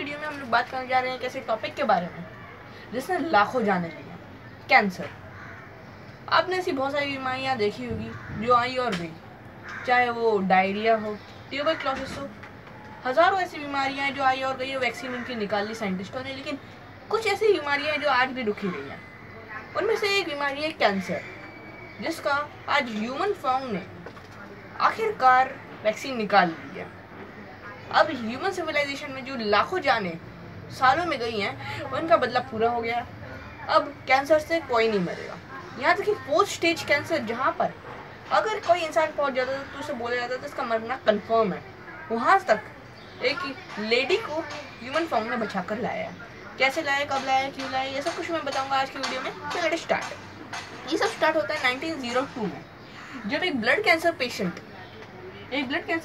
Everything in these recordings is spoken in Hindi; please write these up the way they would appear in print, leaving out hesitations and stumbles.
वीडियो में हम लोग बात करने जा रहे हैं एक ऐसे टॉपिक के बारे में जिसने लाखों जाने ली हैं, कैंसर। आपने ऐसी बहुत सारी बीमारियां देखी होगी जो आई और गई, चाहे वो डायरिया हो, ट्यूबरक्लोसिस हो, हजारों ऐसी बीमारियां हैं जो आई और गई और वैक्सीन उनकी निकाल ली साइंटिस्टों ने। लेकिन कुछ ऐसी बीमारियां हैं जो आज भी रुकी रही हैं। उनमें से एक बीमारी है कैंसर, जिसका आज ह्यूमन फॉर्म ने आखिरकार वैक्सीन निकाल ली है। अब ह्यूमन सिविलाइजेशन में जो लाखों जानें सालों में गई हैं, उनका बदला पूरा हो गया। अब कैंसर से कोई नहीं मरेगा। यहाँ तक कि 4th स्टेज कैंसर, जहाँ पर अगर कोई इंसान पहुँच जाता तो उसे बोला जाता तो इसका मरना कंफर्म है, वहाँ तक एक लेडी को ह्यूमन फॉर्म में बचा कर लाया है। कैसे लाया, कब लाया, क्यों लाया, ये सब कुछ मैं बताऊंगा आज की वीडियो में। तो लेट स्टार्ट। ये सब स्टार्ट होता है 1902 में, जब एक ब्लड कैंसर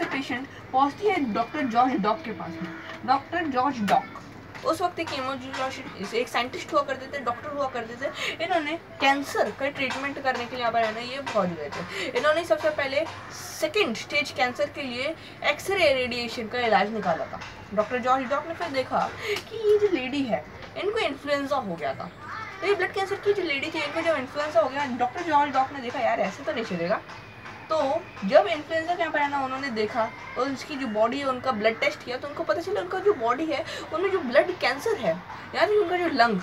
पेशेंट पहुंचती है डॉक्टर जॉर्ज डॉक के पास में। डॉक्टर जॉर्ज डॉक उस वक्त एक साइंटिस्ट हुआ करते थे, डॉक्टर हुआ करते थे। इन्होंने कैंसर का ट्रीटमेंट करने के लिए यहाँ पर है ना ये पहुंच गए थे। इन्होंने सबसे पहले 2nd स्टेज कैंसर के लिए एक्सरे रेडिएशन का इलाज निकाला था। डॉक्टर जॉर्ज डॉक ने फिर देखा कि ये जो लेडी है, इनको इन्फ्लुएंजा हो गया था। तो ये ब्लड कैंसर की जो लेडी थी, इनको जब इन्फ्लुएंजा हो गया, डॉक्टर जॉर्ज डॉक ने देखा यार ऐसे तो नहीं चलेगा। तो जब इन्फ्लुएंजा क्या है ना, उन्होंने देखा और उसकी जो बॉडी है उनका ब्लड टेस्ट किया, तो उनको पता चला उनका जो बॉडी है उनमें जो ब्लड कैंसर है, यानी उनका जो लंग,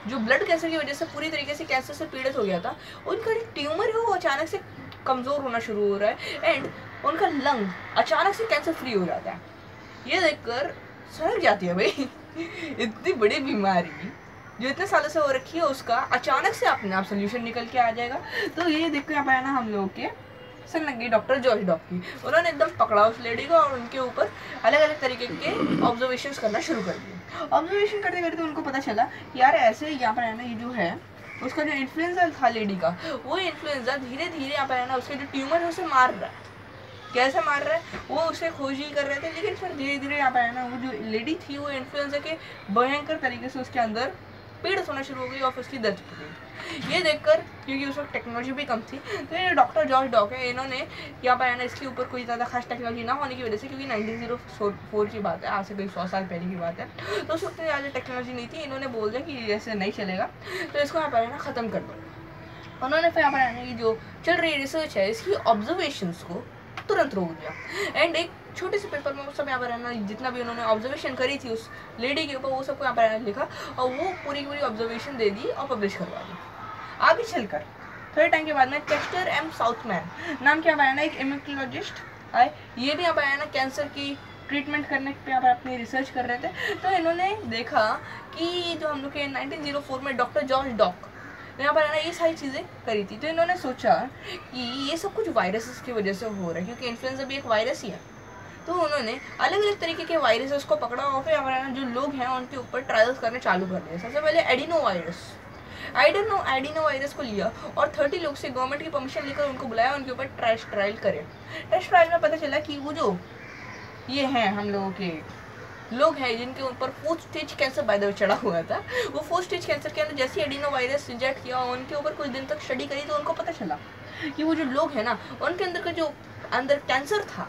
जो ब्लड कैंसर की वजह से पूरी तरीके से कैंसर से पीड़ित हो गया था, उनका जो ट्यूमर है वो अचानक से कमज़ोर होना शुरू हो रहा है एंड उनका लंग अचानक से कैंसर फ्री हो जाता है। ये देखकर सड़क जाती है भाई इतनी बड़ी बीमारी जो इतने सालों से हो रखी है, उसका अचानक से अपने आप सोल्यूशन निकल के आ जाएगा। तो ये देखकर यहाँ पर ना हम लोग के सन लग गई डॉक्टर जॉर्ज डॉक की। उन्होंने एकदम पकड़ा उस लेडी को और उनके ऊपर अलग अलग तरीके के ऑब्जर्वेशंस करना शुरू कर दिए। ऑब्जर्वेशन करते करते उनको पता चला कि यार ऐसे यहाँ पर है ना, ये जो है उसका जो इन्फ्लुएंजा था लेडी का, वो इन्फ्लुएंजा धीरे धीरे यहाँ पर है ना उसके जो ट्यूमर है उसे मार रहा है। कैसे मार रहा है वो उसे खोज ही कर रहे थे, लेकिन फिर धीरे धीरे यहाँ पर है ना वो जो लेडी थी वो इन्फ्लुएंजा के भयंकर तरीके से उसके अंदर पीड़ित होना शुरू हो गई और उसकी डेथ हो गई। ये देखकर, क्योंकि उस वक्त टेक्नोलॉजी भी कम थी, तो ये डॉक्टर जॉर्ज डॉक है, इन्होंने यहाँ पर है ना इसके ऊपर कोई ज़्यादा खास टेक्नोलॉजी ना होने की वजह से, क्योंकि 1904 की बात है, आज से कोई 100 साल पहले की बात है, तो उस वक्त ज़्यादा टेक्नोलॉजी नहीं थी। इन्होंने बोल दिया कि ऐसे नहीं चलेगा, तो इसको यहाँ पर है ना ख़त्म कर दो। उन्होंने फिर यहाँ पर है ना ये जो चल रही रिसर्च है इसकी ऑब्जर्वेशंस को तुरंत रोक दिया एंड एक छोटे से पेपर में वो सब यहाँ पर है ना जितना भी उन्होंने ऑब्जर्वेशन करी थी उस लेडी के ऊपर, वो सबको यहाँ पर लिखा और वो पूरी की पूरी ऑब्जर्वेशन दे दी और पब्लिश करवा दी। आगे चलकर थोड़े टाइम के बाद में चेस्टर एम साउथमैन नाम के यहाँ पर है ना एक इम्यूनोलॉजिस्ट आए। ये भी यहाँ पर है ना कैंसर की ट्रीटमेंट करने पे यहाँ पर अपनी रिसर्च कर रहे थे। तो इन्होंने देखा कि जो हम लोग के 1904 में डॉक्टर जॉर्ज डॉक यहाँ पर है ना ये सारी चीज़ें करी थी। तो इन्होंने सोचा कि ये सब कुछ वायरसेस की वजह से हो रहा है, क्योंकि इन्फ्लुएंजा भी एक वायरस ही है। तो उन्होंने अलग अलग तरीके के वायरसेस को पकड़ा और फिर यहाँ पर जो लोग हैं उनके ऊपर ट्रायल्स करने चालू कर दिए। सबसे पहले एडिनो वायरस को लिया और 30 लोग से गवर्नमेंट की परमिशन लेकर उनको बुलाया, उनके ऊपर ट्रायल करे। टेस्ट ट्रायल में पता चला कि वो जो ये हैं हम लोगों के लोग हैं जिनके ऊपर 4th stage cancer by the way चढ़ा हुआ था, वो 4th स्टेज कैंसर के अंदर जैसे एडिनो वायरस इंजेक्ट किया और उनके ऊपर कुछ दिन तक स्टडी करी, तो उनको पता चला कि वो जो लोग हैं ना उनके अंदर का जो अंदर कैंसर था,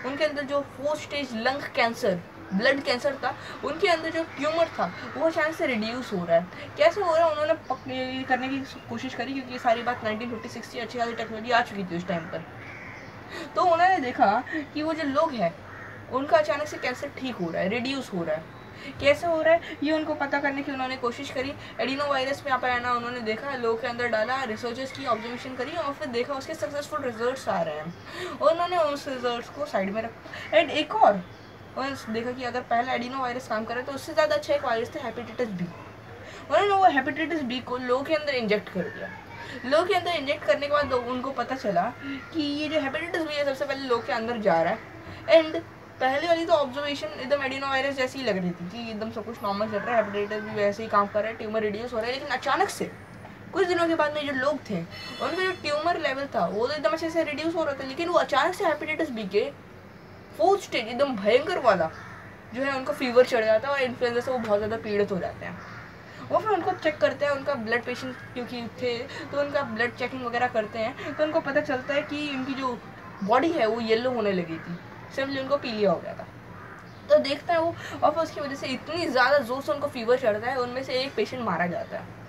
उनके अंदर जो 4th stage lung cancer, blood cancer था, उनके अंदर जो ट्यूमर था वो अचानक से रिड्यूस हो रहा है। कैसे हो रहा है उन्होंने करने की कोशिश करी, क्योंकि ये सारी बात 1956 की अच्छी खासी टेक्नोलॉजी आ चुकी थी उस टाइम पर। तो उन्होंने देखा कि वो जो लोग हैं उनका अचानक से कैंसर ठीक हो रहा है, रिड्यूस हो रहा है। कैसे हो रहा है ये उनको पता करने की उन्होंने कोशिश करी। एडिनो वायरस में यहाँ पर है ना उन्होंने देखा, लोगों के अंदर डाला, रिसर्चर्स की ऑब्जर्वेशन करी और फिर देखा उसके सक्सेसफुल रिजल्ट्स आ रहे हैं और उन्होंने उस रिजल्ट्स को साइड में रखा। एंड एक और उन्होंने देखा कि अगर पहला एडिनो वायरस काम करे तो उससे ज़्यादा अच्छा एक वायरस था हेपेटाइटिस बी। उन्होंने वो हेपेटाइटिस बी को लोगों के अंदर इंजेक्ट कर दिया। लोगों के अंदर इंजेक्ट करने के बाद उनको पता चला कि ये जो हेपेटाइटिस बी है सबसे पहले लोग के अंदर जा रहा है। एंड पहले वाली तो ऑब्जर्वेशन एकदम एडिनो वायरस जैसी ही लग रही थी कि एकदम सब कुछ नॉर्मल चल रहा है, हेपेटाइटिस भी वैसे ही काम कर रहा है, ट्यूमर रिड्यूस हो रहा है। लेकिन अचानक से कुछ दिनों के बाद में जो लोग थे उनका जो ट्यूमर लेवल था वो तो एकदम अच्छे से रिड्यूस हो रहा था, लेकिन वो अचानक से हेपेटाइटिस बी के 4th स्टेज एकदम भयंकर वाला जो है उनको फीवर चढ़ जाता है और इन्फ्लुएंजा से वो बहुत ज़्यादा पीड़ित हो जाते हैं। वो फिर उनको चेक करते हैं, उनका ब्लड पेशेंट क्योंकि थे तो उनका ब्लड चेकिंग वगैरह करते हैं, तो उनको पता चलता है कि उनकी जो बॉडी है वो येलो होने लगी थी, सिंपली उनको पीलिया हो गया था। तो देखते हैं वो, और फिर उसकी वजह से इतनी ज़्यादा जोर से उनको फीवर चढ़ता है, उनमें से एक पेशेंट मारा जाता है।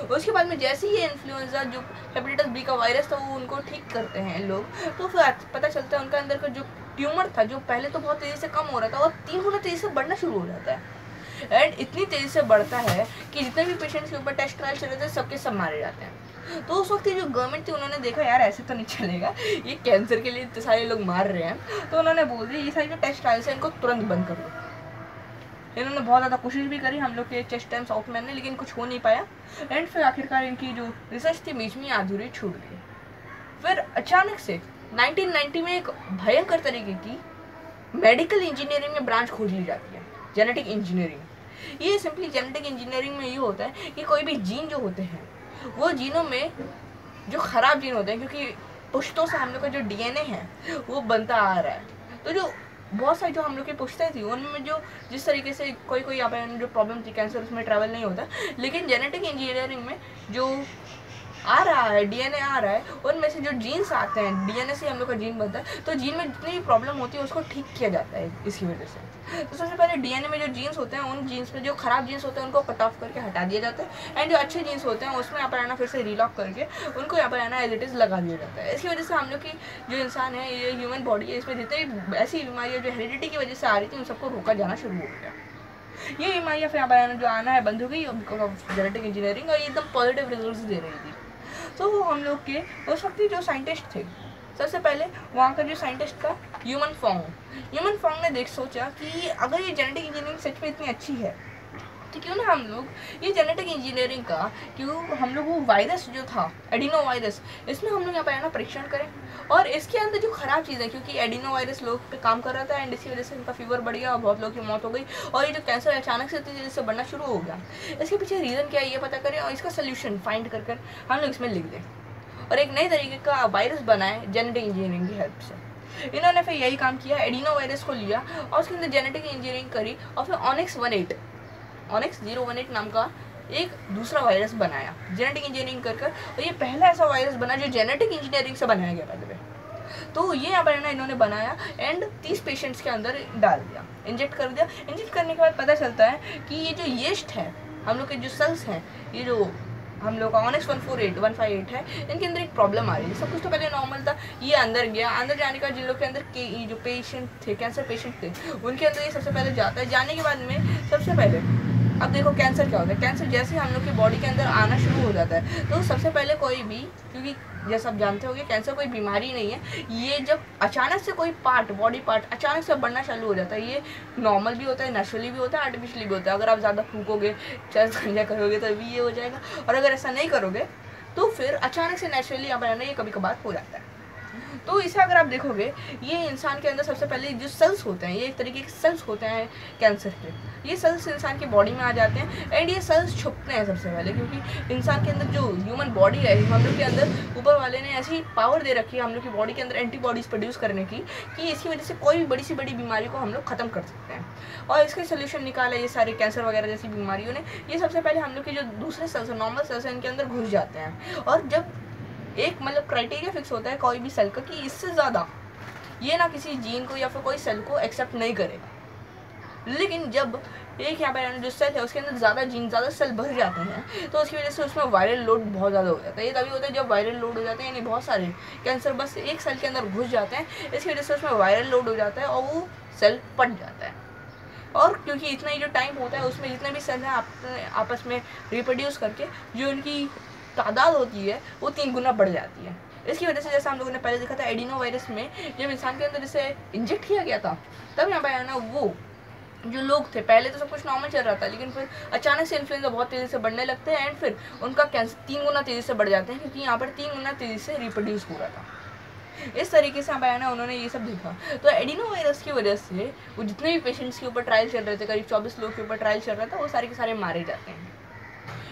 उसके बाद में जैसे ही ये इन्फ्लुएंजा जो हेपेटाइटिस बी का वायरस था वो उनको ठीक करते हैं लोग, तो फिर पता चलता है उनका अंदर का जो ट्यूमर था, जो पहले तो बहुत तेज़ी से कम हो रहा था, और 3 गुना तेज़ी से बढ़ना शुरू हो जाता है। एंड इतनी तेज़ी से बढ़ता है कि जितने भी पेशेंट्स के ऊपर टेस्ट ट्रायल चल रहे थे सबके सब मारे जाते हैं। तो उस वक्त जो गवर्नमेंट थी उन्होंने देखा यार ऐसे तो नहीं चलेगा, ये कैंसर के लिए इतने सारे लोग मार रहे हैं, तो उन्होंने बोल दिया ये सारी जो टेस्ट ट्रायल्स है इनको तुरंत बंद कर दो। इन्होंने बहुत ज़्यादा कोशिश भी करी हम लोग के चेस्ट टाइम साउथ मैन ने, लेकिन कुछ हो नहीं पाया। एंड फिर आखिरकार इनकी जो रिसर्च थी बीच में अधूरी छूट गई। फिर अचानक से 1990 में एक भयंकर तरीके की मेडिकल इंजीनियरिंग में ब्रांच खोज ली जाती है, जेनेटिक इंजीनियरिंग। ये सिंपली जेनेटिक इंजीनियरिंग में ये होता है कि कोई भी जीन जो होते हैं वो जीनों में जो खराब जीन होते हैं, क्योंकि पुश्तों से हम लोग का जो डीएनए है वो बनता आ रहा है, तो जो बहुत सारी जो हम लोग की पुश्तें थी उनमें जो जिस तरीके से कोई यहाँ पर जो प्रॉब्लम थी, कैंसर उसमें ट्रैवल नहीं होता, लेकिन जेनेटिक इंजीनियरिंग में जो आ रहा है डीएनए आ रहा है, उनमें से जो जीन्स आते हैं, डीएनए से हम लोग का जीन बनता है, तो जीन में जितनी भी प्रॉब्लम होती है उसको ठीक किया जाता है इसकी वजह से। तो सबसे पहले डीएनए में जो जीन्स होते हैं, उन जीन्स में जो खराब जीन्स होते हैं उनको कट ऑफ करके हटा दिया जाता है, एंड जो अच्छे जीन्स होते हैं उसमें यहाँ पर आना फिर से रीलॉक करके उनको यहाँ पर आना एज इट इज़ लगा दिया जाता है। इसकी वजह से हम लोग की जो इंसान है, ये ह्यूमन बॉडी है, इसमें जितनी भी ऐसी बीमारियाँ जो हेरिडिटी की वजह से आ रही थी उन सबको रोका जाना शुरू हो गया। ये बीमारियाँ फिर यहाँ पर जो आना है बंद हो गई बिकॉज ऑफ जेनेटिक इंजीनियरिंग, और एकदम पॉजिटिव रिजल्ट दे रही थी। तो हम लोग के उस वक्त जो साइंटिस्ट थे, सबसे पहले वहाँ का जो साइंटिस्ट था ह्यूमन फॉन्ग ने सोचा कि अगर ये जेनेटिक इंजीनियरिंग सच में इतनी अच्छी है तो क्यों ना हम लोग ये जेनेटिक इंजीनियरिंग का क्यों हम लोग वो वायरस जो था एडिनो वायरस, इसमें हम लोग यहाँ पर आना परीक्षण करें, और इसके अंदर जो खराब चीज़ें, क्योंकि एडिनो वायरस लोग पे काम कर रहा था एंड इसी वजह से उनका फीवर बढ़ गया और बहुत लोगों की मौत हो गई, और ये जो कैंसर अचानक से तेज़ी से बढ़ना शुरू हो गया, इसके पीछे रीज़न क्या है ये पता करें और इसका सोल्यूशन फाइंड कर हम लोग इसमें लिख दें और एक नए तरीके का वायरस बनाए जेनेटिक इंजीनियरिंग की हेल्प से। इन्होंने फिर यही काम किया, एडिनो वायरस को लिया और उसके अंदर जेनेटिक इंजीनियरिंग करी, और फिर ऑनिक्स 018 नाम का एक दूसरा वायरस बनाया जेनेटिक इंजीनियरिंग कर, और ये पहला ऐसा वायरस बना जो जेनेटिक इंजीनियरिंग से बनाया गया पहले। तो ये यहाँ पर इन्होंने बनाया एंड 30 पेशेंट्स के अंदर डाल दिया, इंजेक्ट कर दिया। इंजेक्ट करने के बाद पता चलता है कि ये जो यीस्ट है, हम लोग के जो सेल्स हैं, ये जो हम लोग का ऑनिक्स 158 है, इनके अंदर एक प्रॉब्लम आ रही है। सब कुछ तो पहले नॉर्मल था, ये अंदर गया, अंदर जाने का जिन लोग के अंदर के ये जो पेशेंट थे, कैंसर पेशेंट थे, उनके अंदर ये सबसे पहले जाता है। जाने के बाद में सबसे पहले अब देखो कैंसर क्या होता है, कैंसर जैसे हम लोग की बॉडी के अंदर आना शुरू हो जाता है, तो सबसे पहले कोई भी, क्योंकि जैसा आप जानते होंगे कैंसर कोई बीमारी नहीं है, ये जब अचानक से कोई पार्ट, बॉडी पार्ट अचानक से बढ़ना चालू हो जाता है, ये नॉर्मल भी होता है, नेचुरली भी होता है, आर्टिफिशियली भी होता है। अगर आप ज़्यादा फूकोगे, चर्च गंजा करोगे तो भी ये हो जाएगा, और अगर ऐसा नहीं करोगे तो फिर अचानक से नेचुरली यहाँ पर ये कभी कभार हो जाता है। तो इसे अगर आप देखोगे, ये इंसान के अंदर सबसे पहले जो सेल्स होते हैं, ये एक तरीके के सेल्स होते हैं कैंसर के, ये सेल्स इंसान की बॉडी में आ जाते हैं एंड ये सेल्स छुपते हैं सबसे पहले, क्योंकि इंसान के अंदर जो ह्यूमन बॉडी है, हम लोग के अंदर ऊपर वाले ने ऐसी पावर दे रखी है हम लोग की बॉडी के अंदर एंटीबॉडीज़ प्रोड्यूस करने की, कि इसकी वजह से कोई भी बड़ी से बड़ी बीमारी को हम लोग ख़त्म कर सकते हैं। और इसका सोल्यूशन निकाला ये सारे कैंसर वगैरह जैसी बीमारियों ने। ये सबसे पहले हम लोग के जो दूसरे सेल्स, नॉर्मल सेल्स हैं, इनके अंदर घुस जाते हैं, और जब एक मतलब क्राइटेरिया फिक्स होता है कोई भी सेल का कि इससे ज़्यादा ये ना किसी जीन को या फिर कोई सेल को एक्सेप्ट नहीं करेगा। लेकिन जब एक यहाँ पर जो सेल है उसके अंदर ज़्यादा जीन, ज़्यादा सेल भर जाते हैं, तो उसकी वजह से उसमें वायरल लोड बहुत ज़्यादा हो जाता है। ये तभी होता है जब वायरल लोड हो जाते हैं, यानी बहुत सारे कैंसर बस एक सेल के अंदर घुस जाते हैं, इसकी वजह से उसमें वायरल लोड हो जाता है और वो सेल पट जाता है। और क्योंकि इतना ही जो टाइम होता है उसमें जितने भी सेल हैं आपस में रिप्रोड्यूस करके जो उनकी तादाद होती है वो 3 गुना बढ़ जाती है। इसकी वजह से जैसा हम लोगों ने पहले देखा था एडिनो वायरस में, जब इंसान के अंदर इसे इंजेक्ट किया गया था, तब यहाँ पर ना वो जो लोग थे, पहले तो सब कुछ नॉर्मल चल रहा था, लेकिन फिर अचानक से इन्फ्लुएंजा बहुत तेज़ी से बढ़ने लगते हैं एंड फिर उनका कैंसर 3 गुना तेज़ी से बढ़ जाते हैं, क्योंकि यहाँ पर 3 गुना तेज़ी से रिप्रोड्यूस हो रहा था। इस तरीके से यहाँ ना उन्होंने ये सब देखा। तो एडिनो वायरस की वजह से वो जितने भी पेशेंट्स के ऊपर ट्रायल चल रहे थे, करीब 24 लोग के ऊपर ट्रायल चल रहा था, वो सारे के सारे मारे जाते हैं।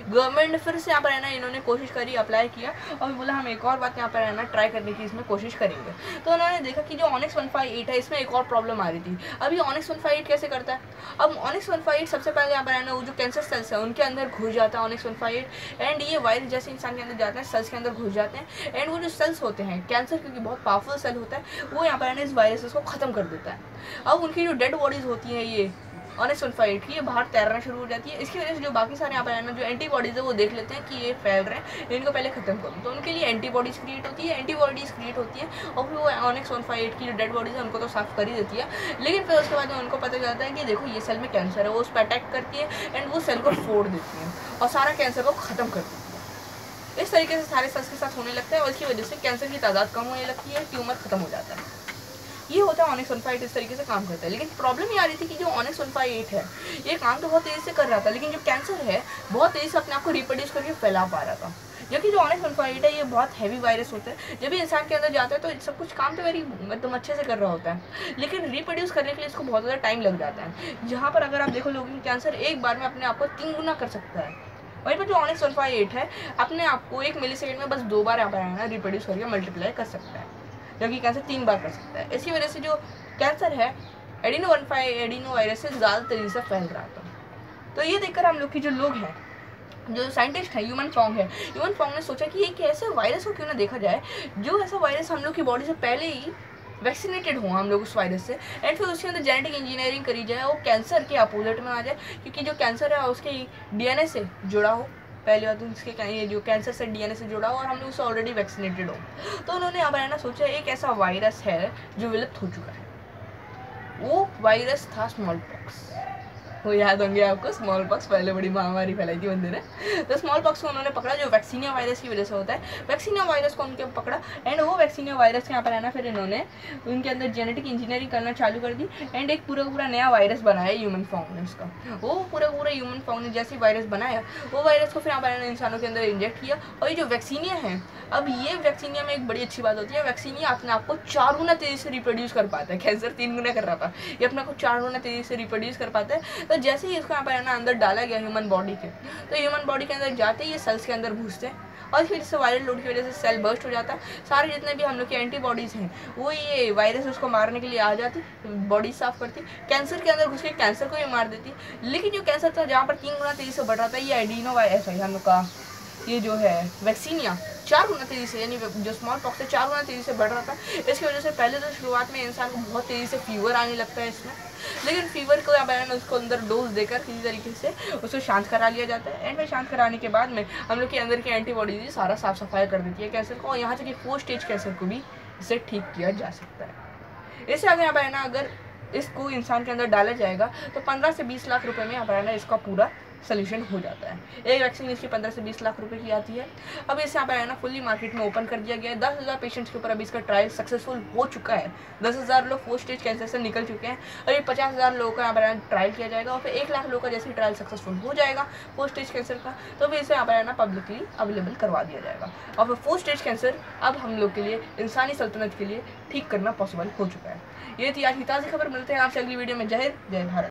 गवर्नमेंट ने फिर से यहाँ पर है ना इन्होंने कोशिश करी, अप्लाई किया और बोला हम एक और बात यहाँ पर है ना ट्राई करने की इसमें कोशिश करेंगे। तो उन्होंने देखा कि जो ऑनिक्स 158 है इसमें एक और प्रॉब्लम आ रही थी। अभी ऑनिक्स 158 कैसे करता है? अब ऑनिक्स 158 सबसे पहले यहाँ पर है ना वो जो कैंसर सेल्स है उनके अंदर घुस जाता है ऑनिक्स 158, एंड ये वायरस जैसे इंसान के अंदर जाते हैं सेल्स के अंदर घुस जाते हैं, एंड वो जो सेल्स होते हैं कैंसर क्योंकि बहुत पावरफुल सेल होता है वो यहाँ पर है ना इस वायरस को खत्म कर देता है। अब उनकी जो डेड बॉडीज होती हैं ये ऑनिक्स 158 की, ये बाहर तैरना शुरू हो जाती है। इसकी वजह से जो बाकी सारे यहाँ पर है ना जो एंटीबॉडीज है वो देख लेते हैं कि ये फैल रहे हैं, इनको पहले खत्म करो, तो उनके लिए एंटीबॉडीज क्रिएट होती है। एंटीबॉडीज क्रिएट होती है और फिर वो ऑनिक्स 158 की जो डेड बॉडीज है उनको तो साफ कर ही देती है, लेकिन फिर उसके बाद उनको पता चलता है कि देखो ये सेल में कैंसर है, वो उस पर अटैक करती है एंड वो सेल को फोड़ देती है और सारा कैंसर को खत्म कर देती है। इस तरीके से सारे सेल्स के साथ होने लगता है और इसकी वजह से कैंसर की तादाद कम होने लगती है, ट्यूमर खत्म हो जाता है। ये होता है ऑनिक्स 158 इस तरीके से काम करता है। लेकिन प्रॉब्लम ये आ रही थी कि जो ऑनिक्स 158 है ये काम तो बहुत तेज़ी से कर रहा था, लेकिन जो कैंसर है बहुत तेज़ी से अपने आप को रिप्रोड्यूस करके फैला पा रहा था। जबकि जो ऑनिक्स 158 है ये बहुत हैवी वायरस होता है, जब भी इंसान के अंदर जाता है तो सब कुछ काम तो वेरी एकदम अच्छे से कर रहा होता है, लेकिन रिप्रोड्यूस करने के लिए इसको बहुत ज़्यादा टाइम लग जाता है। जहाँ पर अगर आप देखो लोगों की कैंसर एक बार में अपने आप को 3 गुना कर सकता है, वहीं पर जो ऑनिक्स 158 है अपने आप को 1 मिलीसेकंड में बस 2 बार यहाँ पर आना रिप्रोड्यूस करके मल्टीप्लाई कर सकता है, जबकि कैंसर 3 बार कर सकता है। इसकी वजह से जो कैंसर है एडिनो वायरस से ज़्यादा तेज़ी से फैल रहा था। तो ये देखकर हम लोग की जो लोग हैं, जो साइंटिस्ट है ह्यूमन फॉन्ग ने सोचा कि एक ऐसे वायरस को क्यों ना देखा जाए जो ऐसा वायरस हम लोग की बॉडी से पहले ही वैक्सीनेटेड हो हम लोग उस वायरस से, एंड फिर उसके अंदर जेनेटिक इंजीनियरिंग करी जाए, वो कैंसर के अपोजिट में आ जाए, क्योंकि जो कैंसर है उसके DNA से जुड़ा हो। पहली बात तो इसके ये जो कैंसर से DNA से जुड़ा हो और हम लोग उससे ऑलरेडी वैक्सीनेटेड हो। तो उन्होंने यहाँ पर है ना सोचा एक ऐसा वायरस है जो विलुप्त हो चुका है, वो वायरस था स्मॉल पॉक्स। वो याद होंगे आपको, स्मॉल पॉक्स पहले बड़ी महामारी फैलाई थी बंदे ने। तो स्मॉल पॉक्स को उन्होंने पकड़ा जो वैक्सीनिया वायरस की वजह से होता है, वैक्सीनिया वायरस को उनके पकड़ा, एंड वो वैक्सीनिया वायरस के यहाँ पर है ना फिर इन्होंने उनके अंदर जेनेटिक इंजीनियरिंग करना चालू कर दी, एंड एक पूरा पूरा नया वायरस बनाया ह्यूमन फॉन्ग ने उसका। वो पूरा ह्यूमन फॉन्ग ने जैसे वायरस बनाया वो वायरस को फिर यहाँ पर इंसानों के अंदर इंजेक्ट किया, और ये जो वैक्सीनिया है, अब ये वैक्सीनिया में एक बड़ी अच्छी बात होती है, वैक्सीनिया अपने आप को 4 गुना तेज़ी से रिप्रोड्यूस कर पाता है। कैंसर 3 गुना कर रहा था, ये अपने को 4 गुना तेज़ी से रिप्रोड्यूस कर पाता है। तो जैसे ही इसको यहाँ पर है ना अंदर डाला गया ह्यूमन बॉडी के, तो ह्यूमन बॉडी के अंदर जाते ही ये सेल्स के अंदर घुसते हैं और फिर से वायरल लोड की वजह से सेल बर्स्ट हो जाता है। सारे जितने भी हम लोग की एंटीबॉडीज़ हैं वो ये वायरस उसको मारने के लिए आ जाती, बॉडी साफ करती, कैंसर के अंदर घुस के कैंसर को ही मार देती। लेकिन जो कैंसर था जहाँ पर 3 गुना तेज़ी से बढ़ रहा था, ये एडिनो वायरस है हम लोग का, ये जो है वैक्सीनिया 4 गुना तेज़ी से, यानी जो स्मॉल पॉक्स है 4 गुना तेज़ी से बढ़ रहा था। इसकी वजह से पहले तो शुरुआत में इंसान को बहुत तेज़ी से फीवर आने लगता है इसमें, लेकिन फीवर को यहाँ पर उसको अंदर डोज देकर किसी तरीके से उसको शांत करा लिया जाता है, एंड फिर शांत कराने के बाद में हम लोग के अंदर की एंटीबॉडीज सारा साफ सफाई कर देती है कैंसर को, और यहाँ तक कि 4 स्टेज कैंसर को भी इसे ठीक किया जा सकता है। इससे आगे यहाँ पर है ना अगर इसको इंसान के अंदर डाला जाएगा तो 15 से 20 लाख रुपए में यहाँ पर है ना इसका पूरा सोल्यूशन हो जाता है। एक वैक्सीन इसकी 15 से 20 लाख रुपए की आती है। अब इसे यहाँ पर है ना फुल्ली मार्केट में ओपन कर दिया गया है। 10,000 पेशेंट्स के ऊपर अभी इसका ट्रायल सक्सेसफुल हो चुका है। 10,000 लोग 4 स्टेज कैंसर से निकल चुके हैं और ये 50,000 लोगों का यहाँ पर ट्रायल किया जाएगा, और फिर 1 लाख लोगों का जैसे ट्रायल सक्सेसफुल हो जाएगा 4 स्टेज कैंसर का, तो फिर इसे यहाँ पर है ना पब्लिकली अवेलेबल करवा दिया जाएगा, और फिर 4 स्टेज कैंसर अब हम लोग के लिए, इंसानी सल्तनत के लिए ठीक करना पॉसिबल हो चुका है। ये थी आज की ताज़ी खबर। मिलते हैं आपसे अगली वीडियो में। जय हिंद, जय भारत।